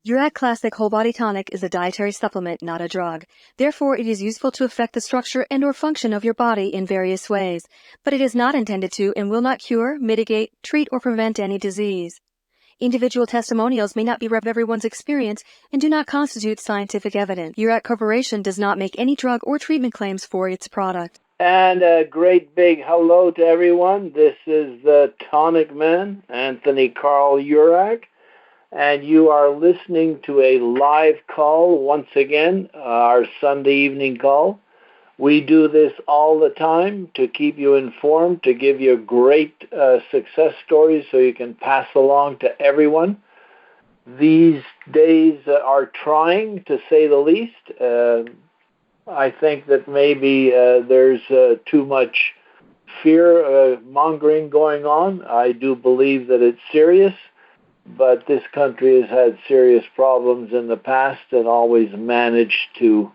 Uric Classic Whole Body Tonic is a dietary supplement, not a drug. Therefore, it is useful to affect the structure and/or function of your body in various ways, but it is not intended to and will not cure, mitigate, treat, or prevent any disease. Individual testimonials may not be everyone's experience and do not constitute scientific evidence. Uric Corporation does not make any drug or treatment claims for its product. And a great big hello to everyone. This is the Tonic Man, Anthony Carl Uric. And you are listening to a live call once again, our Sunday evening call. We do this all the time to keep you informed, to give you great success stories so you can pass along to everyone. These days are trying, to say the least. I think that maybe there's too much fear mongering going on. I do believe that it's serious. But this country has had serious problems in the past and always managed to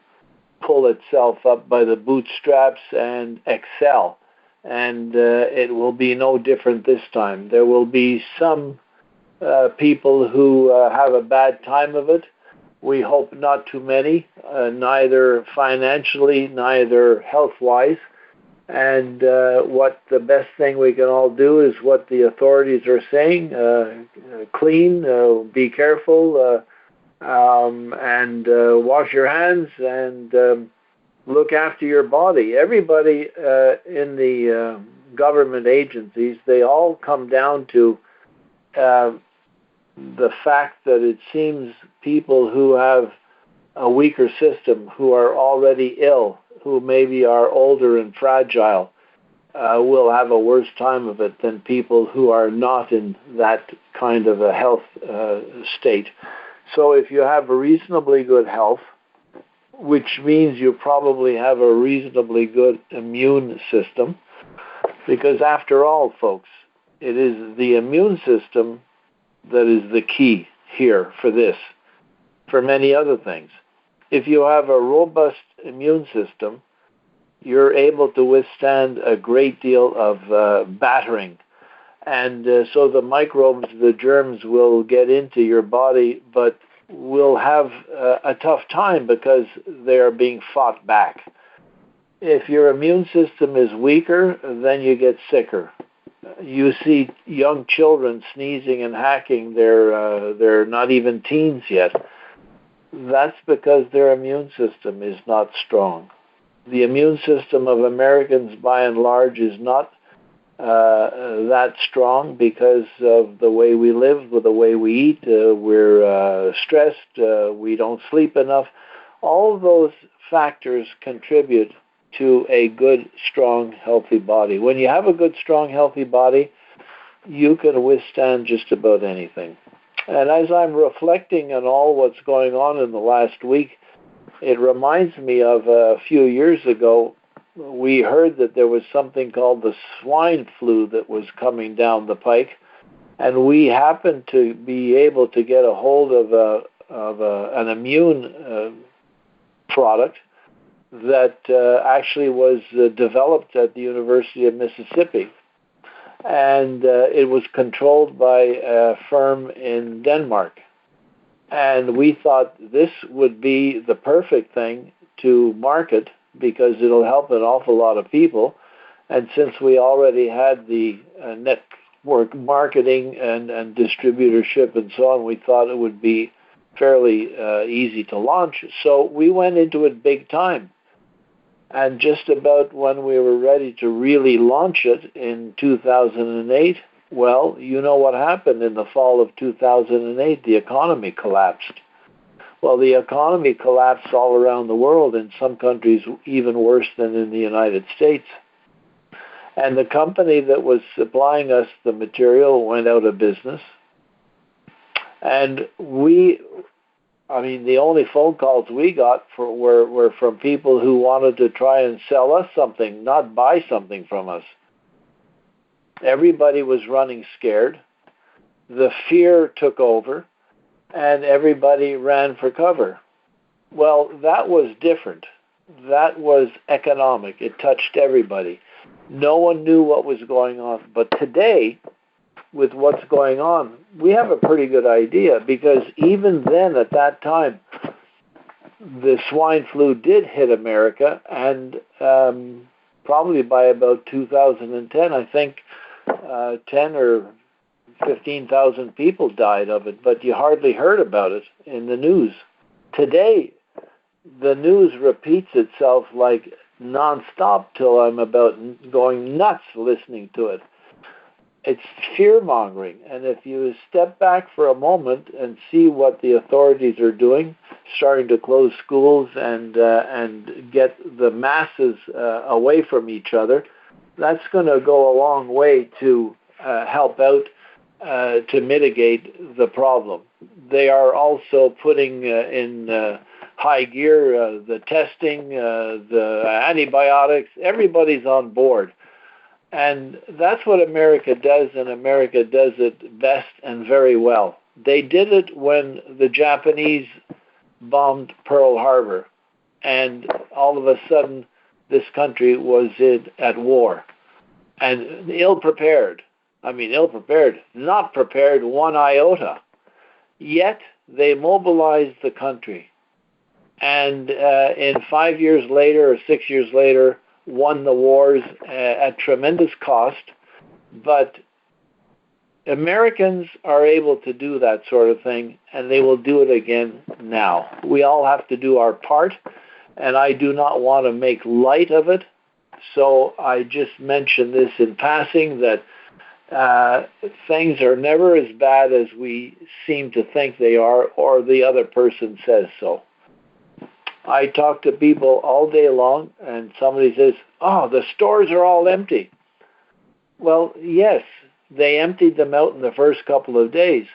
pull itself up by the bootstraps and excel. And it will be no different this time. There will be some people who have a bad time of it. We hope not too many, neither financially, neither health-wise. And what the best thing we can all do is what the authorities are saying, clean, be careful, and wash your hands and look after your body. Everybody in the government agencies, they all come down to the fact that it seems people who have a weaker system, who are already ill, who maybe are older and fragile, will have a worse time of it than people who are not in that kind of a health state. So if you have a reasonably good health, which means you probably have a reasonably good immune system, because after all, folks, it is the immune system that is the key here for this, for many other things. If you have a robust immune system, you're able to withstand a great deal of battering. And so the microbes, the germs will get into your body, but will have a tough time because they are being fought back. If your immune system is weaker, then you get sicker. You see young children sneezing and hacking. They're not even teens yet. That's because their immune system is not strong. The immune system of Americans, by and large, is not that strong because of the way we live, with the way we eat. We're stressed. We don't sleep enough. All of those factors contribute to a good, strong, healthy body. When you have a good, strong, healthy body, you can withstand just about anything. And as I'm reflecting on all what's going on in the last week, it reminds me of a few years ago, we heard that there was something called the swine flu that was coming down the pike, and we happened to be able to get a hold of an immune product that actually was developed at the University of Mississippi. And it was controlled by a firm in Denmark. And we thought this would be the perfect thing to market because it'll help an awful lot of people. And since we already had the network marketing and distributorship and so on, we thought it would be fairly easy to launch. So we went into it big time. And just about when we were ready to really launch it in 2008, well, you know what happened in the fall of 2008. The economy collapsed. Well, the economy collapsed all around the world, in some countries even worse than in the United States. And the company that was supplying us the material went out of business. And the only phone calls we got were from people who wanted to try and sell us something, not buy something from us. Everybody was running scared. The fear took over, and everybody ran for cover. Well, that was different. That was economic. It touched everybody. No one knew what was going on. But today, with what's going on, we have a pretty good idea, because even then, at that time, the swine flu did hit America, and probably by about 2010, I think 10 or 15,000 people died of it, but you hardly heard about it in the news. Today, the news repeats itself like nonstop till I'm about going nuts listening to it. It's fear-mongering, and if you step back for a moment and see what the authorities are doing, starting to close schools and get the masses away from each other, that's going to go a long way to help out to mitigate the problem. They are also putting in high gear the testing, the antibiotics. Everybody's on board. And that's what America does, and America does it best and very well. They did it when the Japanese bombed Pearl Harbor, and all of a sudden this country was at war. And ill-prepared, not prepared one iota. Yet they mobilized the country. And in 5 years later or 6 years later, won the wars at tremendous cost. But Americans are able to do that sort of thing, and they will do it again now. We all have to do our part, and I do not want to make light of it. So I just mention this in passing, that things are never as bad as we seem to think they are, or the other person says so. I talk to people all day long, and somebody says, "Oh, the stores are all empty." Well, yes, they emptied them out in the first couple of days.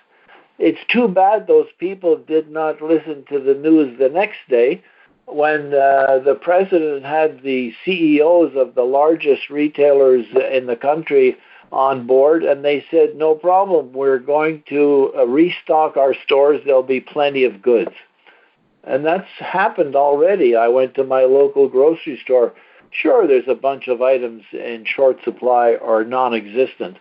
It's too bad those people did not listen to the news the next day, when the president had the CEOs of the largest retailers in the country on board, and they said, "No problem, we're going to restock our stores. There'll be plenty of goods." And that's happened already. I went to my local grocery store. Sure, there's a bunch of items in short supply or non-existent.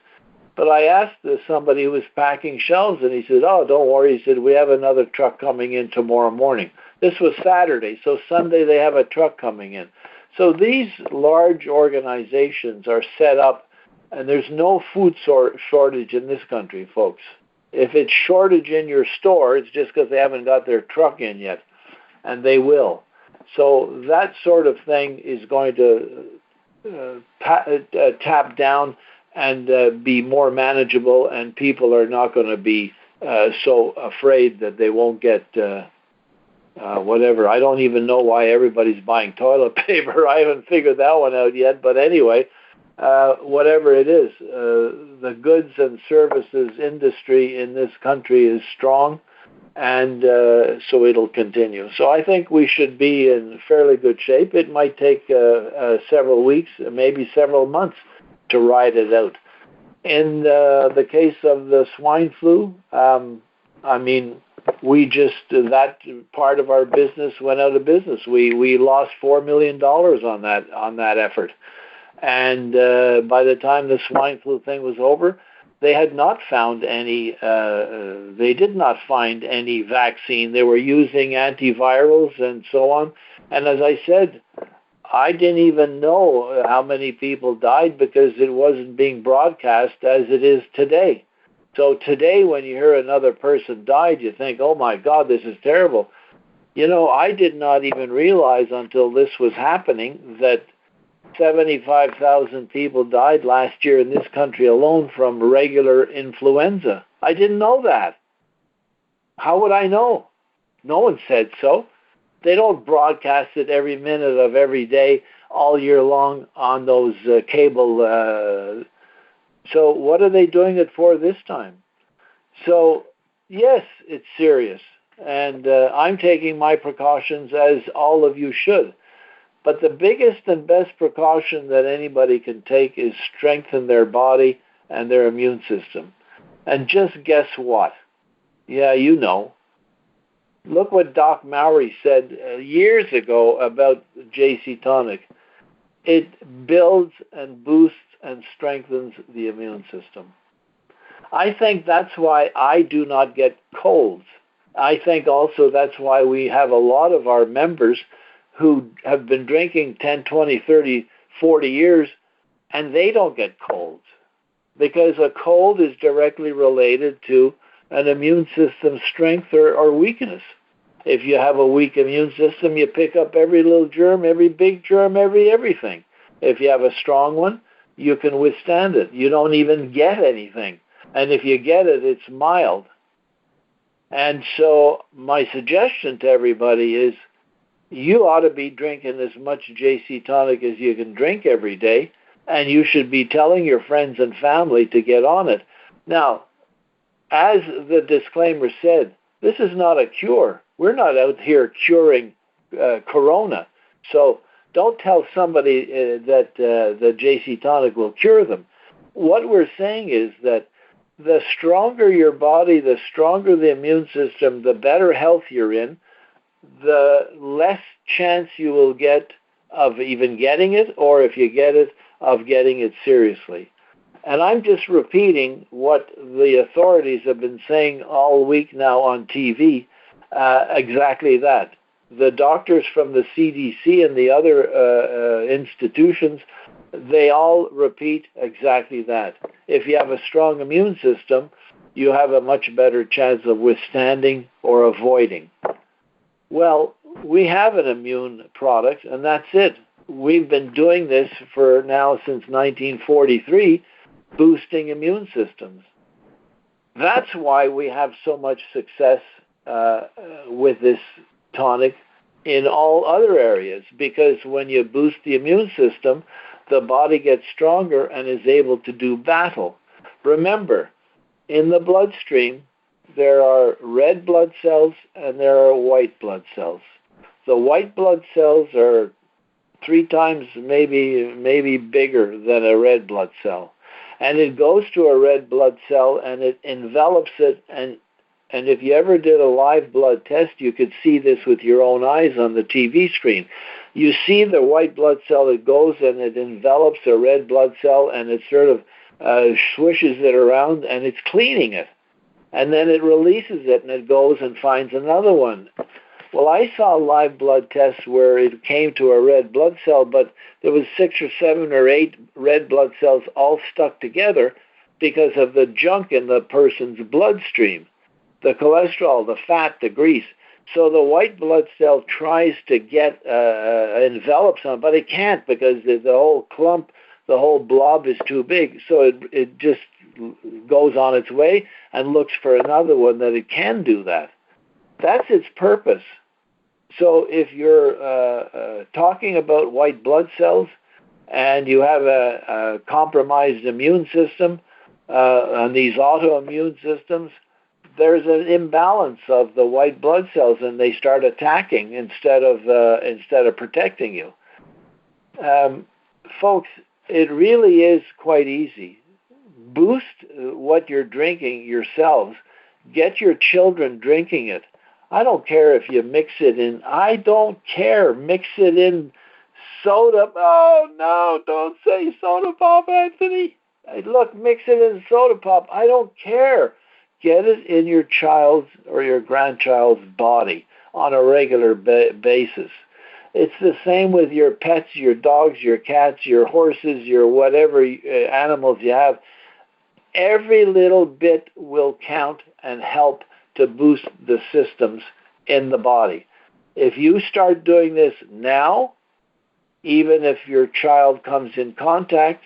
But I asked somebody who was packing shelves, and he said, "Oh, don't worry." He said, "We have another truck coming in tomorrow morning." This was Saturday, so Sunday they have a truck coming in. So these large organizations are set up, and there's no food shortage in this country, folks. If it's shortage in your store, it's just because they haven't got their truck in yet. And they will. So that sort of thing is going to tap down and be more manageable, and people are not going to be so afraid that they won't get whatever. I don't even know why everybody's buying toilet paper. I haven't figured that one out yet. But anyway, whatever it is, the goods and services industry in this country is strong. And so it'll continue. So I think we should be in fairly good shape. It might take several weeks, maybe several months, to ride it out. In the case of the swine flu, we just, that part of our business went out of business. We lost $4 million on that effort. And by the time the swine flu thing was over, they had not found any, they did not find any vaccine. They were using antivirals and so on. And as I said, I didn't even know how many people died because it wasn't being broadcast as it is today. So today, when you hear another person died, you think, "Oh my God, this is terrible." You know, I did not even realize until this was happening that 75,000 people died last year in this country alone from regular influenza. I didn't know that. How would I know? No one said so. They don't broadcast it every minute of every day, all year long on those cable. So what are they doing it for this time? So, yes, it's serious. And I'm taking my precautions, as all of you should. But the biggest and best precaution that anybody can take is strengthen their body and their immune system. And just guess what? Yeah, you know. Look what Doc Mowry said years ago about JC Tonic. It builds and boosts and strengthens the immune system. I think that's why I do not get colds. I think also that's why we have a lot of our members who have been drinking 10, 20, 30, 40 years, and they don't get colds. Because a cold is directly related to an immune system strength or weakness. If you have a weak immune system, you pick up every little germ, every big germ, everything. If you have a strong one, you can withstand it. You don't even get anything. And if you get it, it's mild. And so my suggestion to everybody is you ought to be drinking as much JC Tonic as you can drink every day, and you should be telling your friends and family to get on it. Now, as the disclaimer said, this is not a cure. We're not out here curing corona. So don't tell somebody that the JC Tonic will cure them. What we're saying is that the stronger your body, the stronger the immune system, the better health you're in, the less chance you will get of even getting it, or if you get it, of getting it seriously. And I'm just repeating what the authorities have been saying all week now on TV, exactly that. The doctors from the CDC and the other institutions, they all repeat exactly that. If you have a strong immune system, you have a much better chance of withstanding or avoiding. Well, we have an immune product, and that's it. We've been doing this for now since 1943, boosting immune systems. That's why we have so much success with this tonic in all other areas, because when you boost the immune system, the body gets stronger and is able to do battle. Remember, in the bloodstream, there are red blood cells and there are white blood cells. The white blood cells are 3 times maybe bigger than a red blood cell. And it goes to a red blood cell and it envelops it, and if you ever did a live blood test, you could see this with your own eyes on the TV screen. You see the white blood cell, it goes and it envelops a red blood cell and it sort of swishes it around and it's cleaning it. And then it releases it and it goes and finds another one. Well, I saw live blood tests where it came to a red blood cell, but there was 6 or 7 or 8 red blood cells all stuck together because of the junk in the person's bloodstream, the cholesterol, the fat, the grease. So the white blood cell tries to get envelop some, but it can't because the whole clump, the whole blob is too big. So it just goes on its way and looks for another one that it can do that. That's its purpose. So if you're talking about white blood cells and you have a compromised immune system and these autoimmune systems, there's an imbalance of the white blood cells, and they start attacking instead of protecting you. Folks, it really is quite easy. Boost what you're drinking yourselves. Get your children drinking it. I don't care if you mix it in. I don't care. Mix it in soda. Oh, no, don't say soda pop, Anthony. Look, mix it in soda pop. I don't care. Get it in your child's or your grandchild's body on a regular basis. It's the same with your pets, your dogs, your cats, your horses, your whatever animals you have. Every little bit will count and help to boost the systems in the body. If you start doing this now, even if your child comes in contact,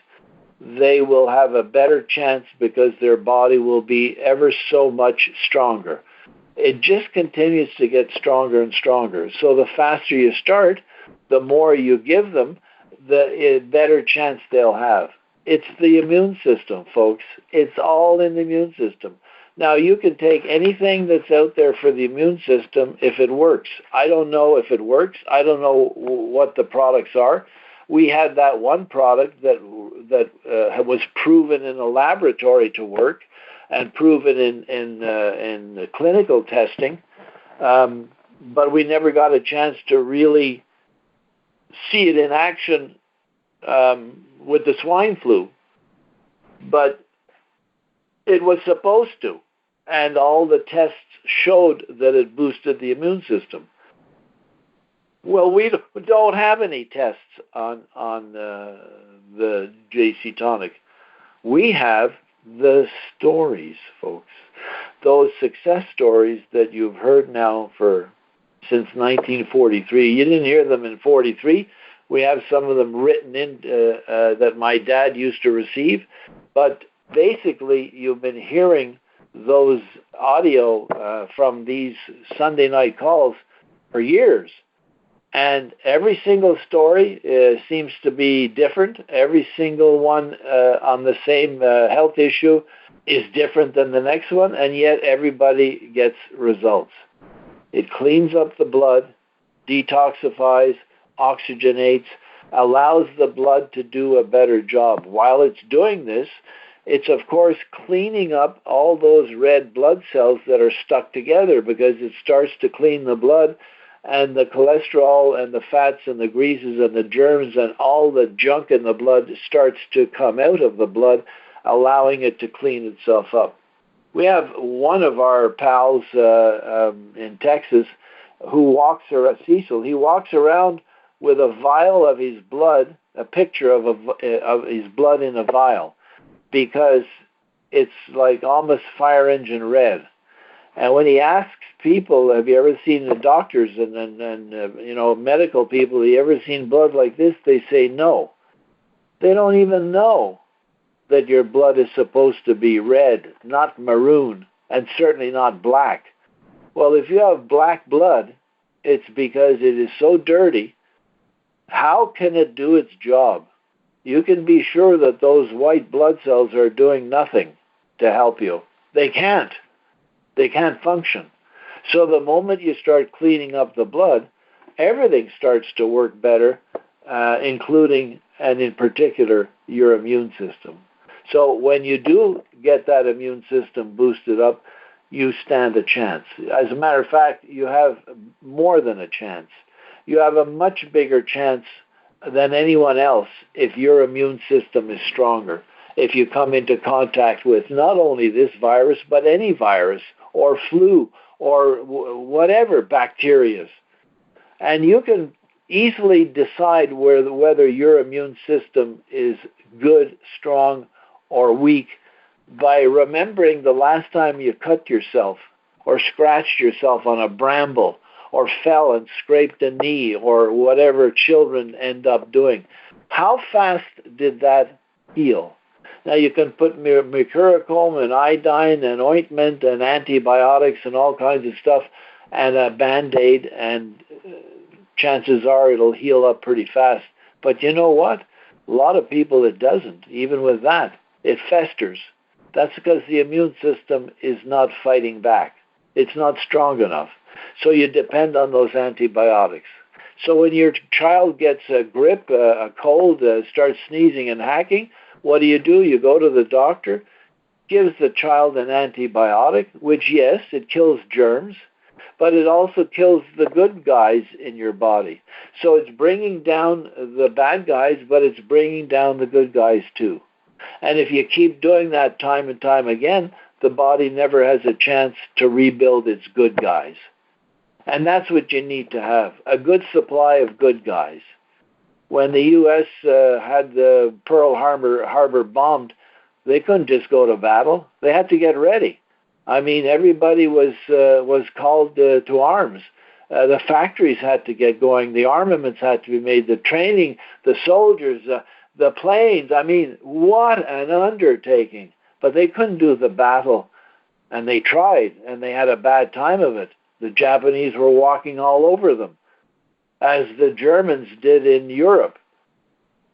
they will have a better chance because their body will be ever so much stronger. It just continues to get stronger and stronger. So the faster you start, the more you give them, the better chance they'll have. It's the immune system, folks. It's all in the immune system. Now, you can take anything that's out there for the immune system if it works. I don't know if it works. I don't know what the products are. We had that one product that was proven in a laboratory to work and proven in clinical testing, but we never got a chance to really see it in action with the swine flu. But It was supposed to. And all the tests showed that it boosted the immune system. Well, we don't have any tests on the JC Tonic. We have the stories, folks. Those success stories that you've heard now since 1943. You didn't hear them in 43. We have some of them written in that my dad used to receive. But basically, you've been hearing those audio from these Sunday night calls for years. And every single story seems to be different. Every single one on the same health issue is different than the next one, and yet everybody gets results. It cleans up the blood, detoxifies, oxygenates, allows the blood to do a better job. While it's doing this, it's, of course, cleaning up all those red blood cells that are stuck together, because it starts to clean the blood, and the cholesterol and the fats and the greases and the germs and all the junk in the blood starts to come out of the blood, allowing it to clean itself up. We have one of our pals in Texas who walks around, Cecil, he walks around with a vial of his blood, a picture of his blood in a vial, because it's like almost fire engine red. And when he asks people, have you ever seen the doctors and medical people, have you ever seen blood like this? They say no. They don't even know that your blood is supposed to be red, not maroon, and certainly not black. Well, if you have black blood, it's because it is so dirty. How can it do its job? You can be sure that those white blood cells are doing nothing to help you. They can't. They can't function. So the moment you start cleaning up the blood, everything starts to work better, including and in particular your immune system. So when you do get that immune system boosted up, you stand a chance. As a matter of fact, you have more than a chance. You have a much bigger chance than anyone else if your immune system is stronger. If you come into contact with not only this virus, but any virus or flu or whatever bacteria. And you can easily decide whether your immune system is good, strong, or weak by remembering the last time you cut yourself or scratched yourself on a bramble or fell and scraped a knee or whatever children end up doing. How fast did that heal? Now you can put mercurochrome and iodine and ointment and antibiotics and all kinds of stuff and a Band-Aid, and chances are it'll heal up pretty fast. But you know what? A lot of people it doesn't. Even with that, it festers. That's because the immune system is not fighting back. It's not strong enough. So you depend on those antibiotics. So when your child gets a grip, a cold, starts sneezing and hacking, what do? You go to the doctor, gives the child an antibiotic, which, yes, it kills germs, but it also kills the good guys in your body. So it's bringing down the bad guys, but it's bringing down the good guys too. And if you keep doing that time and time again, the body never has a chance to rebuild its good guys. And that's what you need to have, a good supply of good guys. When the U.S. had the Pearl Harbor bombed, they couldn't just go to battle. They had to get ready. I mean, everybody was called to arms. The factories had to get going. The armaments had to be made. The training, the soldiers, the planes. I mean, what an undertaking. But they couldn't do the battle. And they tried, and they had a bad time of it. The Japanese were walking all over them, as the Germans did in Europe.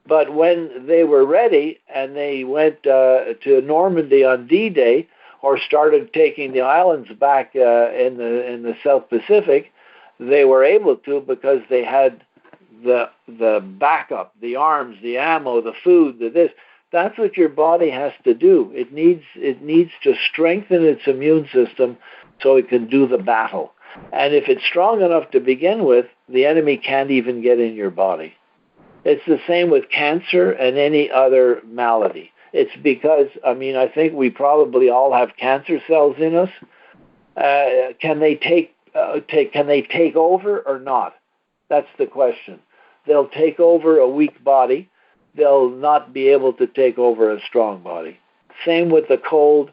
But when they were ready and they went to Normandy on D-Day, or started taking the islands back in the South Pacific, they were able to because they had the backup, the arms, the ammo, the food, the this. That's what your body has to do. It needs to strengthen its immune system so it can do the battle. And if it's strong enough to begin with, the enemy can't even get in your body. It's the same with cancer and any other malady. It's because, I think we probably all have cancer cells in us. Can they take over or not? That's the question. They'll take over a weak body. They'll not be able to take over a strong body. Same with the cold,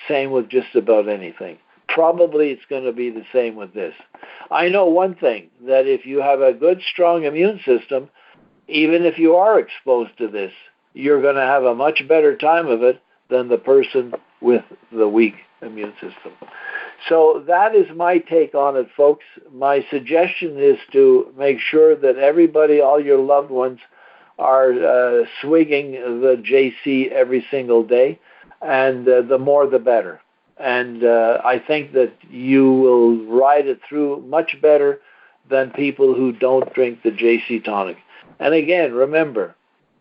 same with just about anything. Probably it's going to be the same with this. I know one thing, that if you have a good, strong immune system, even if you are exposed to this, you're going to have a much better time of it than the person with the weak immune system. So that is my take on it, folks. My suggestion is to make sure that everybody, all your loved ones, are swigging the JC every single day, and the more the better. And I think that you will ride it through much better than people who don't drink the JC Tonic. And again, remember,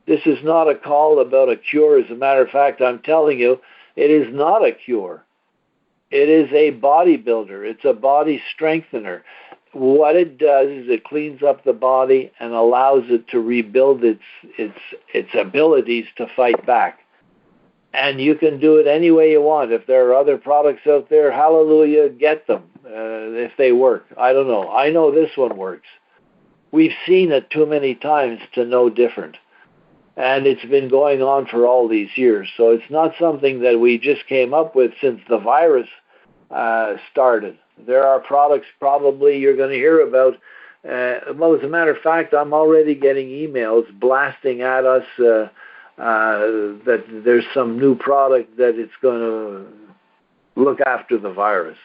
this is not a call about a cure. As a matter of fact, I'm telling you, it is not a cure. It is a bodybuilder. It's a body strengthener. What it does is it cleans up the body and allows it to rebuild its abilities to fight back. And you can do it any way you want. If there are other products out there, hallelujah, get them if they work. I don't know. I know this one works. We've seen it too many times to know different. And it's been going on for all these years. So it's not something that we just came up with since the virus started. There are products probably you're going to hear about. Well, as a matter of fact, I'm already getting emails blasting at us that there's some new product that it's going to look after the virus.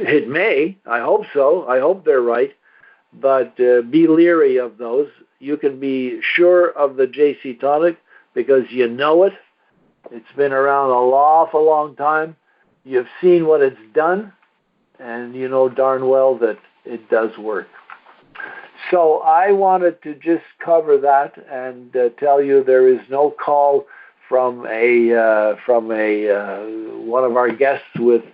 It may. I hope so. I hope they're right. But be leery of those. You can be sure of the JC Tonic because you know it. It's been around an awful long time. You've seen what it's done, and you know darn well that it does work. So I wanted to just cover that and tell you there is no call from one of our guests with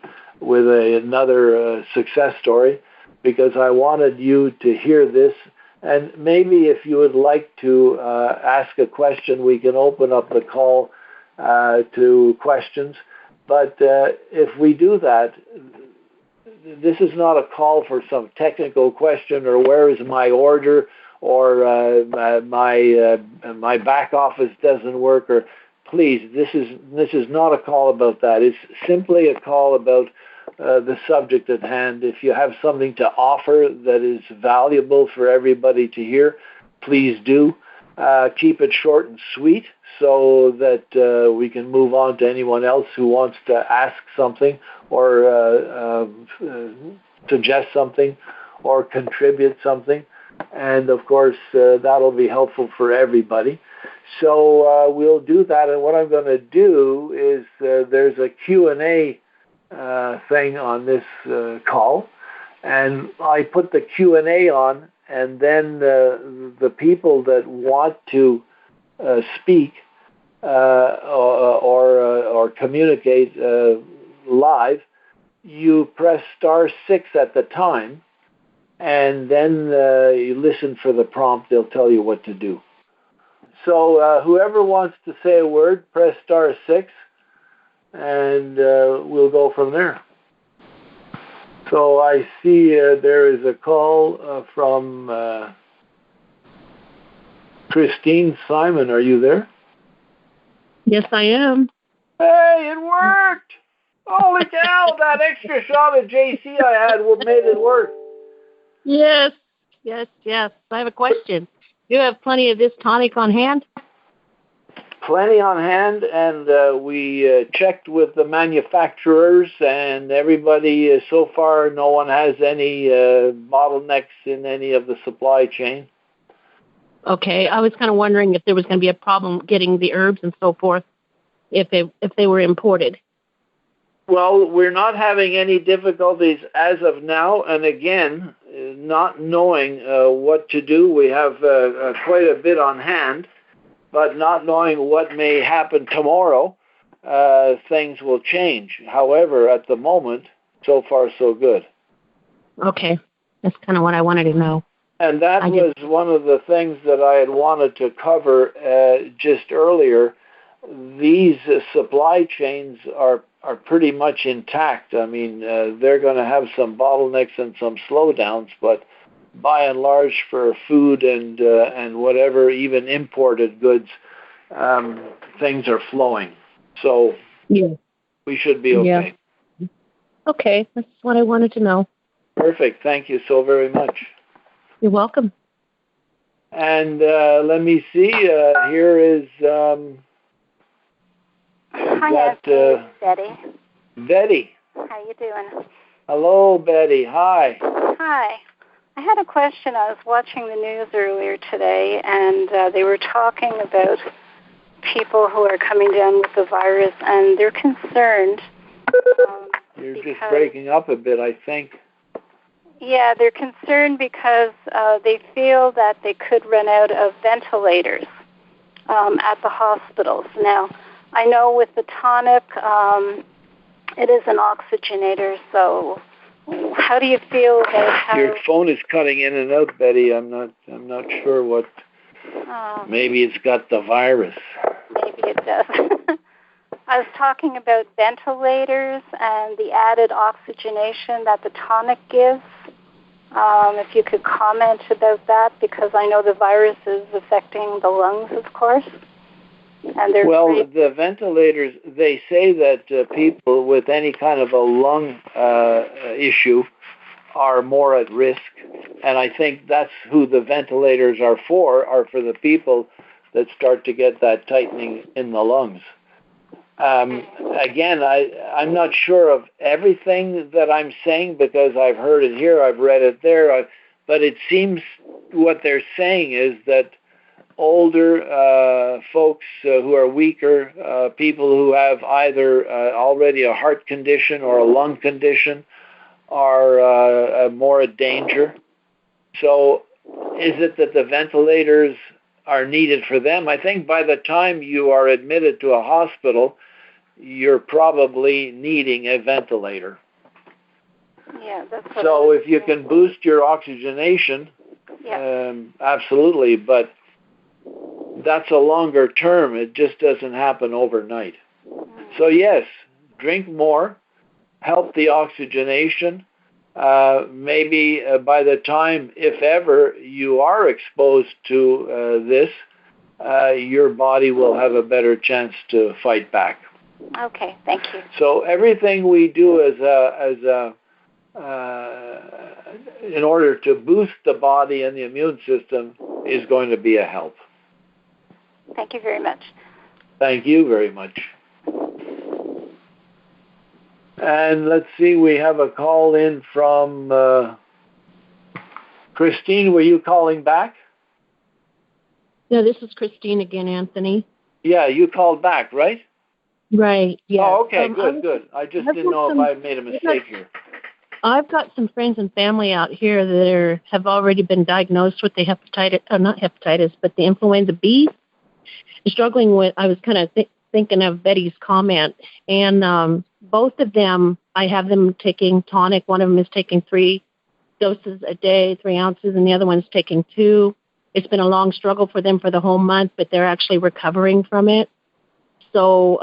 another success story, because I wanted you to hear this. And maybe if you would like to ask a question, we can open up the call to questions. But if we do that, this is not a call for some technical question or where is my order or my back office doesn't work, or please, this is not a call about that. It's simply a call about the subject at hand. If you have something to offer that is valuable for everybody to hear, please do. Keep it short and sweet so that we can move on to anyone else who wants to ask something or suggest something or contribute something. And of course, that'll be helpful for everybody. So we'll do that. And what I'm going to do is there's a Q&A thing on this call, and I put the Q&A on, and then the people that want to speak or communicate live, you press *6 at the time, and then you listen for the prompt. They'll tell you what to do. So whoever wants to say a word, press *6, and we'll go from there. So I see there is a call from Christine Simon. Are you there? Yes, I am. Hey, it worked! Holy cow, that extra shot of JC I had made it work. Yes. I have a question. Do you have plenty of this tonic on hand? Plenty on hand, and we checked with the manufacturers, and everybody, so far, no one has any bottlenecks in any of the supply chain. Okay, I was kind of wondering if there was going to be a problem getting the herbs and so forth if they were imported. Well, we're not having any difficulties as of now, and again, not knowing what to do, we have quite a bit on hand, but not knowing what may happen tomorrow, things will change. However, at the moment, so far so good. Okay, that's kind of what I wanted to know. And that was one of the things that I had wanted to cover just earlier, these supply chains are pretty much intact. I mean, they're going to have some bottlenecks and some slowdowns, but by and large, for food and whatever, even imported goods, things are flowing. So we should be okay. Yeah. Okay, that's what I wanted to know. Perfect. Thank you so very much. You're welcome. And let me see. Here is Hi, Betty. Betty. How you doing? Hello, Betty. Hi. Hi. I had a question. I was watching the news earlier today, and they were talking about people who are coming down with the virus, and they're concerned. You're just breaking up a bit, I think. Yeah, they're concerned because they feel that they could run out of ventilators at the hospitals. Now, I know with the tonic, it is an oxygenator, so how do you feel about how... Your phone is cutting in and out, Betty. I'm not sure what... Maybe it's got the virus. Maybe it does. I was talking about ventilators and the added oxygenation that the tonic gives. If you could comment about that, because I know the virus is affecting the lungs, of course. And the ventilators, they say that people with any kind of a lung issue are more at risk. And I think that's who the ventilators are for the people that start to get that tightening in the lungs. Again, I'm not sure of everything that I'm saying because I've heard it here, I've read it there, but it seems what they're saying is that older folks who are weaker, people who have either already a heart condition or a lung condition are more at danger. So is it that the ventilators are needed for them? I think by the time you are admitted to a hospital, you're probably needing a ventilator. Yeah, that's what so if you can boost your oxygenation, absolutely, but that's a longer term. It just doesn't happen overnight. So yes, drink more, help the oxygenation. Maybe by the time, if ever, you are exposed to this, your body will have a better chance to fight back. Okay, thank you. So everything we do in order to boost the body and the immune system is going to be a help. Thank you very much. Thank you very much. And let's see, we have a call in from Christine. Were you calling back? Yeah, this is Christine again, Anthony. Yeah, you called back, right? Right, yeah. Oh, okay, good. I just didn't know if I made a mistake here. I've got some friends and family out here that have already been diagnosed with the not hepatitis, but the influenza B. Struggling with, I was kind of thinking of Betty's comment, and both of them, I have them taking tonic. One of them is taking 3 doses a day, 3 ounces, and the other one's taking 2. It's been a long struggle for them for the whole month, but they're actually recovering from it. So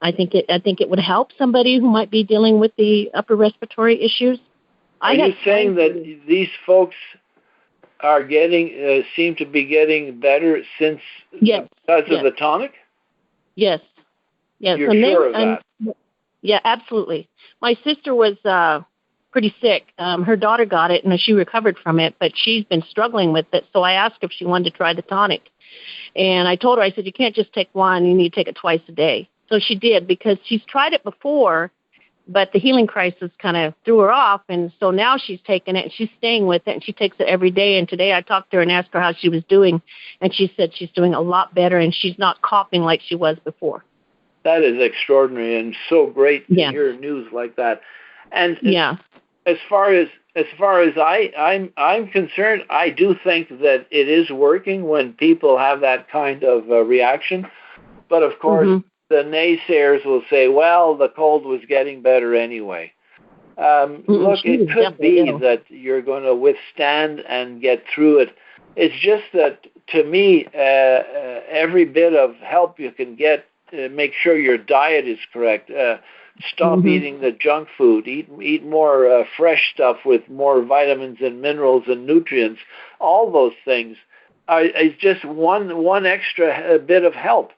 I think it would help somebody who might be dealing with the upper respiratory issues. Are you saying that these folks are seem to be getting better since because of the tonic? Yes. You're sure of that? Yeah, absolutely. My sister was pretty sick. Her daughter got it, and she recovered from it, but she's been struggling with it. So I asked if she wanted to try the tonic. And I told her, I said, you can't just take one. You need to take it twice a day. So she did, because she's tried it before, but the healing crisis kind of threw her off. And so now she's taking it, and she's staying with it, and she takes it every day. And today I talked to her and asked her how she was doing, and she said she's doing a lot better, and she's not coughing like she was before. That is extraordinary and so great to hear news like that. And as far as I'm concerned, I do think that it is working when people have that kind of reaction. But of course, the naysayers will say, well, the cold was getting better anyway. Look, it could be that you're going to withstand and get through it It's just that, to me, every bit of help you can get, make sure your diet is correct. Stop eating the junk food. Eat more fresh stuff with more vitamins and minerals and nutrients. All those things is just one extra bit of help.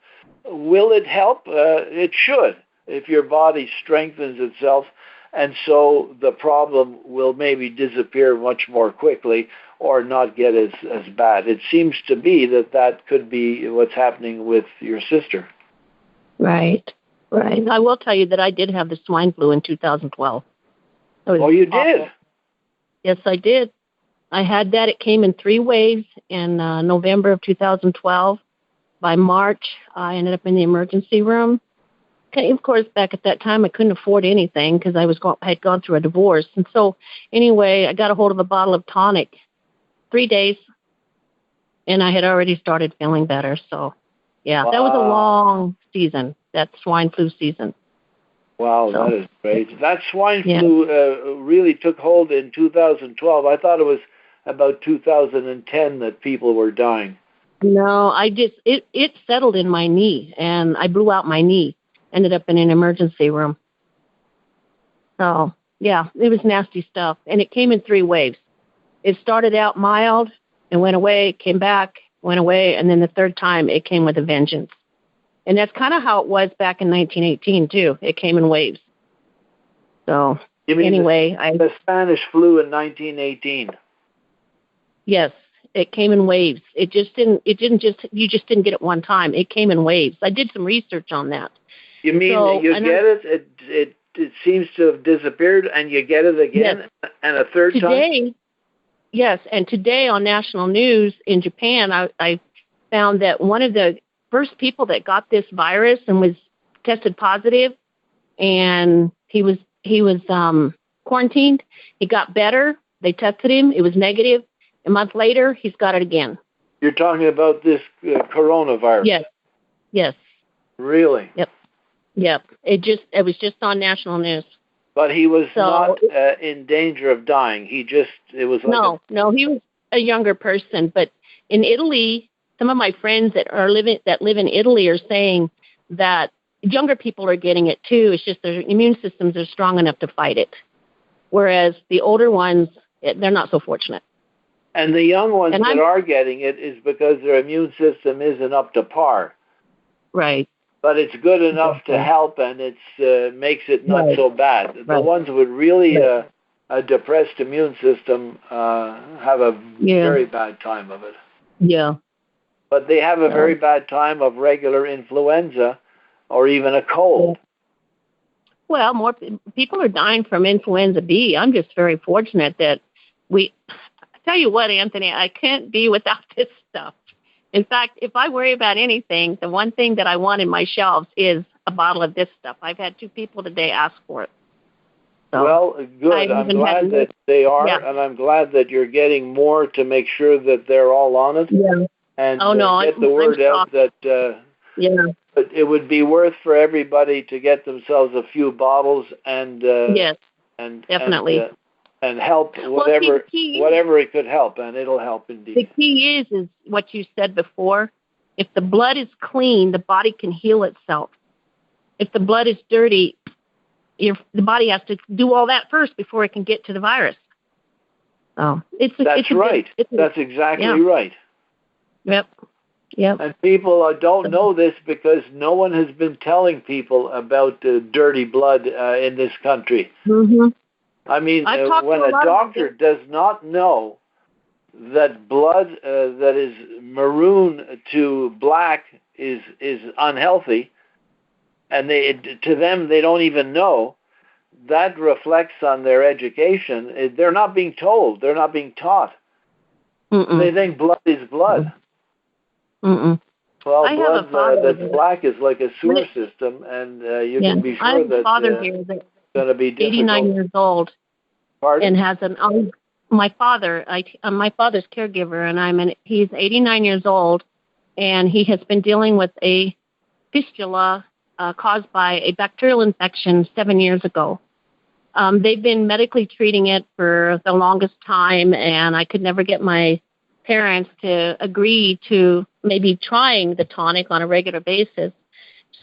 Will it help? It should, if your body strengthens itself. And so the problem will maybe disappear much more quickly or not get as bad. It seems to be that could be what's happening with your sister. Right. I will tell you that I did have the swine flu in 2012. Oh, you awful. did? Yes, I did. I had that. It came in 3 waves in November of 2012. By March, I ended up in the emergency room. Okay, of course, back at that time, I couldn't afford anything because I had gone through a divorce. And so, anyway, I got a hold of a bottle of tonic, 3 days, and I had already started feeling better. So, yeah, That was a long season, that swine flu season. Wow, that is great. That swine flu really took hold in 2012. I thought it was about 2010 that people were dying. No, it settled in my knee, and I blew out my knee. Ended up in an emergency room. So, yeah, it was nasty stuff. And it came in 3 waves. It started out mild and went away, came back, went away, and then the third time it came with a vengeance. And that's kind of how it was back in 1918, too. It came in waves. So, you mean anyway, the Spanish flu in 1918? Yes, it came in waves. You just didn't get it one time. It came in waves. I did some research on that. You mean it seems to have disappeared and you get it again and a third time? Yes, and today on national news in Japan, I found that one of the first people that got this virus and was tested positive, and he was quarantined. He got better. They tested him. It was negative. A month later, he's got it again. You're talking about this coronavirus? Yes. Really? Yep. It was just on national news. But he was not in danger of dying. He was a younger person. But in Italy, some of my friends that live in Italy are saying that younger people are getting it too. It's just their immune systems are strong enough to fight it, whereas the older ones, they're not so fortunate. And the young ones that are getting it is because their immune system isn't up to par. Right. But it's good enough to help, and it makes it not so bad. The ones with really a depressed immune system have a very bad time of it. Yeah. But they have a very bad time of regular influenza or even a cold. Well, more people are dying from influenza B. I'm just very fortunate that I tell you what, Anthony, I can't be without this stuff. In fact, if I worry about anything, the one thing that I want in my shelves is a bottle of this stuff. I've had 2 people today ask for it. So well, good. I'm glad that they are, and I'm glad that you're getting more to make sure that they're all on it. Yeah. And get the word out that but it would be worth for everybody to get themselves a few bottles and and definitely. And help whatever it could help, and it'll help indeed. The key is what you said before. If the blood is clean, the body can heal itself. If the blood is dirty, the body has to do all that first before it can get to the virus. Oh, that's right. That's exactly right. Yep. And people don't know this because no one has been telling people about dirty blood in this country. Mm-hmm. I mean, when a doctor does not know that blood that is maroon to black is unhealthy, and to them they don't even know, that reflects on their education. They're not being told. They're not being taught. They think blood is blood. Mm-mm. Well, blood that's black is like a sewer system, and you can be sure that it's going to be difficult. 89 years old. Pardon? And has my father. I'm my father's caregiver, and he's 89 years old, and he has been dealing with a fistula caused by a bacterial infection 7 years ago. They've been medically treating it for the longest time, and I could never get my parents to agree to maybe trying the tonic on a regular basis.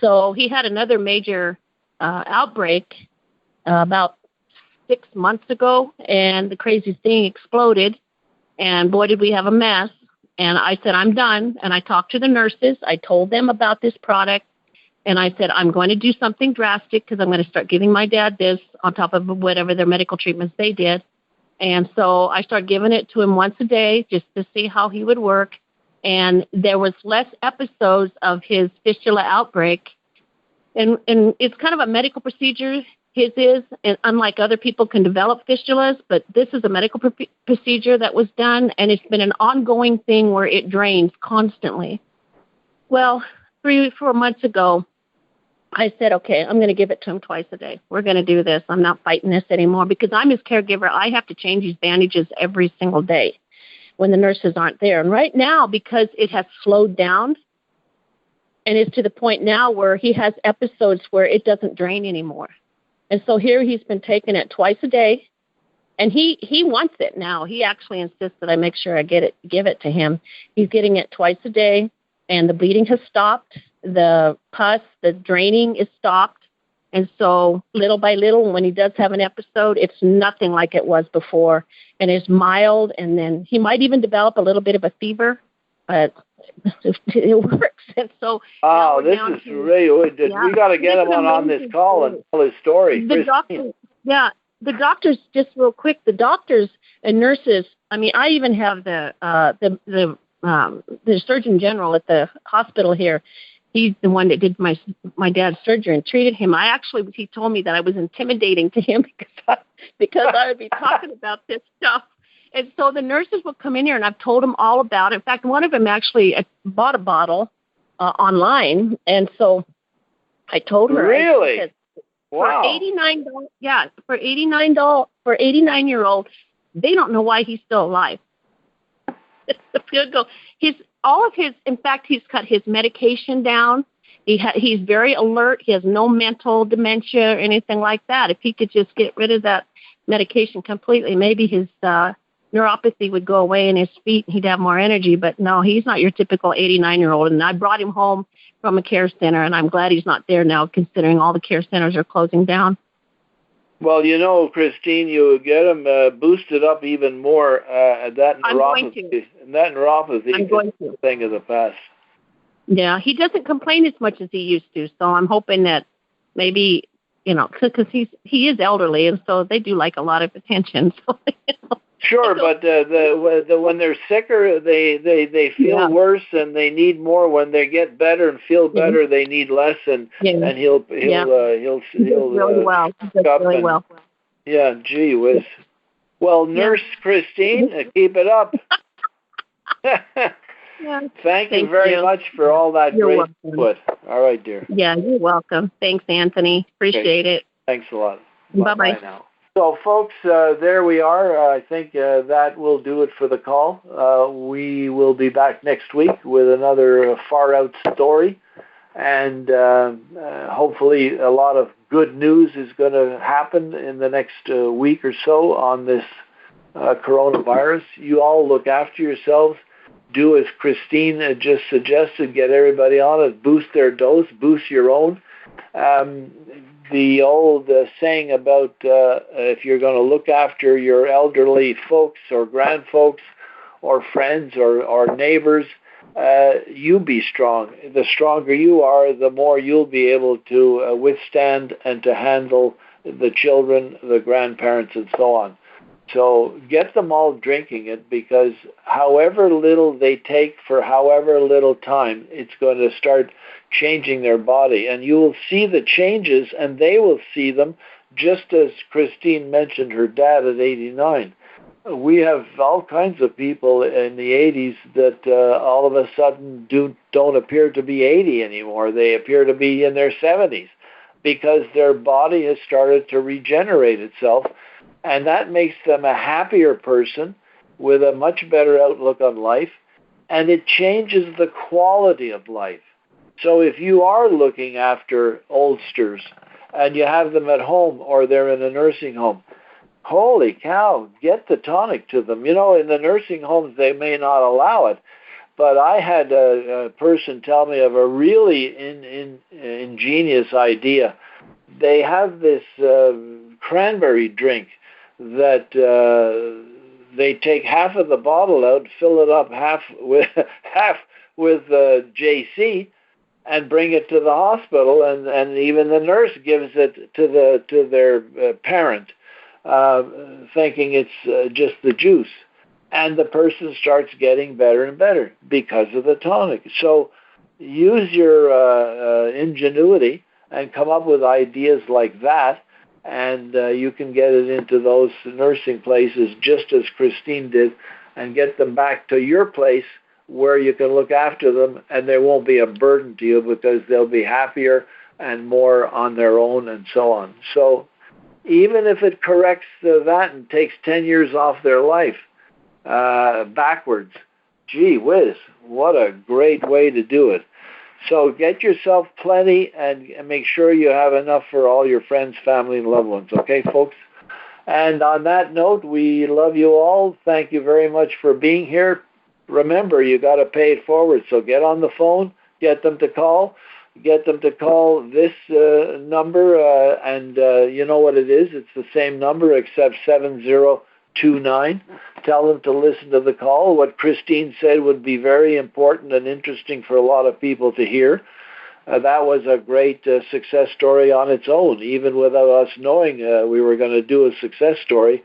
So he had another major outbreak about 6 months ago, and the crazy thing exploded. And boy, did we have a mess. And I said, I'm done. And I talked to the nurses. I told them about this product. And I said, I'm going to do something drastic because I'm going to start giving my dad this on top of whatever their medical treatments they did. And so I started giving it to him once a day just to see how he would work. And there was less episodes of his fistula outbreak. And it's kind of a medical procedure, his is, and unlike other people can develop fistulas, but this is a medical procedure that was done, and it's been an ongoing thing where it drains constantly. Well, 3 or 4 months ago, I said, okay, I'm going to give it to him twice a day. We're going to do this. I'm not fighting this anymore because I'm his caregiver. I have to change his bandages every single day when the nurses aren't there. And right now, because it has slowed down, and it's to the point now where he has episodes where it doesn't drain anymore. And so here he's been taking it twice a day, and he wants it now. He actually insists that I make sure I give it to him. He's getting it twice a day, and the bleeding has stopped. The pus, the draining is stopped. And so little by little, when he does have an episode, it's nothing like it was before. And it's mild, and then he might even develop a little bit of a fever, but it works. And so this is really good. We got to get him on this call and tell his story. The doctors, just real quick, the doctors and nurses, I mean, I even have the Surgeon General at the hospital here. He's the one that did my dad's surgery and treated him. He told me that I was intimidating to him because I would be talking about this stuff. And so the nurses will come in here, and I've told them all about it. In fact, one of them actually bought a bottle online, and so I told her. Really? Wow. For $89-year-old, they don't know why he's still alive. In fact, he's cut his medication down. He's very alert. He has no mental dementia or anything like that. If he could just get rid of that medication completely, maybe his neuropathy would go away in his feet and he'd have more energy. But no, he's not your typical 89-year-old. And I brought him home from a care center, and I'm glad he's not there now, considering all the care centers are closing down. Well, Christine, you get him boosted up even more. That neuropathy I'm going to. Is a thing of the past. Yeah, he doesn't complain as much as he used to. So I'm hoping that maybe, because he is elderly, and so they do like a lot of attention. So, Sure, but when they're sicker, they feel worse, and they need more. When they get better and feel better, they need less, and he'll really well. Really well. Yeah, gee whiz. Well, Nurse Christine, keep it up. Thank you very much for all that great input. All right, dear. Yeah, you're welcome. Thanks, Anthony. Appreciate it. Thanks a lot. Bye-bye. Now. So, folks, there we are. I think that will do it for the call. We will be back next week with another far-out story. And hopefully a lot of good news is going to happen in the next week or so on this coronavirus. You all look after yourselves. Do as Christine just suggested. Get everybody on it. Boost their dose. Boost your own. The old saying about if you're going to look after your elderly folks or grandfolks or friends or neighbors, you be strong. The stronger you are, the more you'll be able to withstand and to handle the children, the grandparents, and so on. So get them all drinking it, because however little they take for however little time, it's going to start changing their body. And you will see the changes, and they will see them, just as Christine mentioned her dad at 89. We have all kinds of people in the 80s that all of a sudden don't appear to be 80 anymore. They appear to be in their 70s because their body has started to regenerate itself. And that makes them a happier person with a much better outlook on life, and it changes the quality of life. So if you are looking after oldsters and you have them at home or they're in a nursing home, Holy cow, get the tonic to them. You know, in the nursing homes, they may not allow it, but I had a person tell me of a really ingenious idea. They have this cranberry drink that they take half of the bottle out, fill it up half with JC, and bring it to the hospital, and even the nurse gives it to their parent, thinking it's just the juice, and the person starts getting better and better because of the tonic. So use your ingenuity and come up with ideas like that, and you can get it into those nursing places just as Christine did, and get them back to your place where you can look after them, and they won't be a burden to you because they'll be happier and more on their own and so on. So even if it corrects that and takes 10 years off their life backwards, gee whiz, what a great way to do it. So get yourself plenty and make sure you have enough for all your friends, family, and loved ones. Okay, folks? And on that note, we love you all. Thank you very much for being here. Remember, you got to pay it forward. So get on the phone, get them to call. Get them to call this number, and you know what it is. It's the same number except 7029. Tell them to listen to the call. What Christine said would be very important and interesting for a lot of people to hear. That was a great success story on its own. Even without us knowing we were going to do a success story,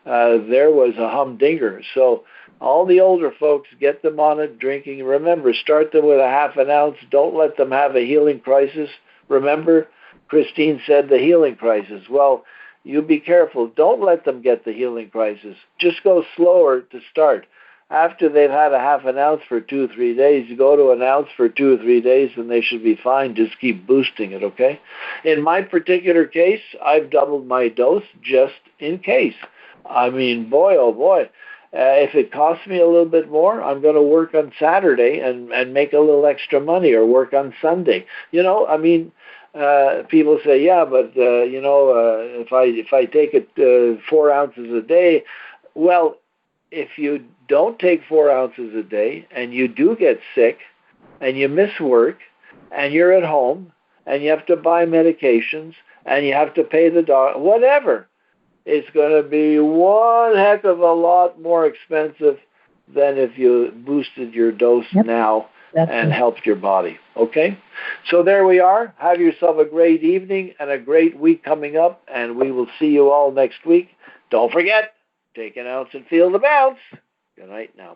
there was a humdinger. So all the older folks, get them on it, drinking. Remember, start them with a half an ounce. Don't let them have a healing crisis. Remember, Christine said the healing crisis. Well, you be careful. Don't let them get the healing crisis. Just go slower to start. After they've had a half an ounce for 2 or 3 days, you go to an ounce for 2 or 3 days, and they should be fine. Just keep boosting it, okay? In my particular case, I've doubled my dose just in case. I mean, boy, oh boy. If it costs me a little bit more, I'm going to work on Saturday and make a little extra money, or work on Sunday. You know, I mean, people say, yeah, but you know, if I take it 4 ounces a day, well, if you don't take 4 ounces a day and you do get sick and you miss work and you're at home and you have to buy medications and you have to pay the doctor, whatever, it's going to be one heck of a lot more expensive than if you boosted your dose now and helped your body. Okay? So there we are. Have yourself a great evening and a great week coming up, and we will see you all next week. Don't forget, take an ounce and feel the bounce. Good night now.